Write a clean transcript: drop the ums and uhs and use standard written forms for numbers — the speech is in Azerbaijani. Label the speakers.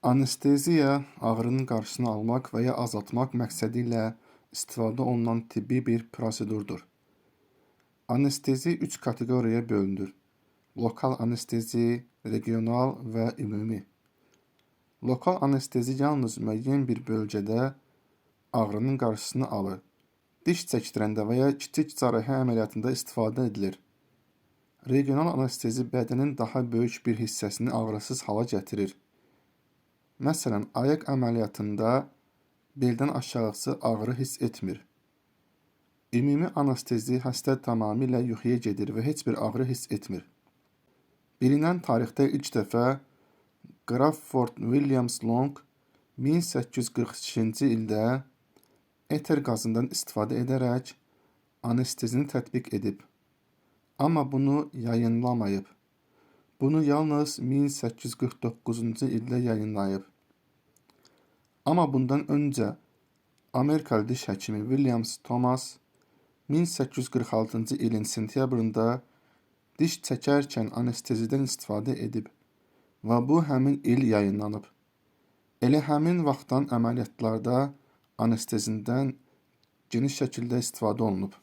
Speaker 1: Anesteziya ağrının qarşısını almaq və ya azaltmaq məqsədi ilə istifadə olunan tibbi bir prosedurdur. Anestezi 3 kateqoriyaya bölünür: lokal anestezi, regional və ümumi. Lokal anestezi yalnız müəyyən bir bölgədə ağrının qarşısını alır. Diş çəkdirəndə və ya kiçik cərrahiyyə əməliyyatında istifadə edilir. Regional anestezi bədənin daha böyük bir hissəsini ağrısız hala gətirir. Məsələn, ayaq əməliyyatında beldən aşağısı ağrı hiss etmir. Ümumi anestezi həstə tamamilə yuxuya gedir və heç bir ağrı hiss etmir. Bilinən tarixdə ilk dəfə Crawford Williams Long 1842-ci ildə eter qazından istifadə edərək anestezini tətbiq edib. Amma bunu yayınlamayıb. Bunu yalnız 1849-cu ildə yayınlayıb. Amma bundan öncə Amerikalı diş həkimi Williams Thomas 1846-cı ilin sentyabrında diş çəkərkən anestezidən istifadə edib və bu həmin il yayınlanıb. Elə həmin vaxtdan əməliyyatlarda anestezindən geniş şəkildə istifadə olunub.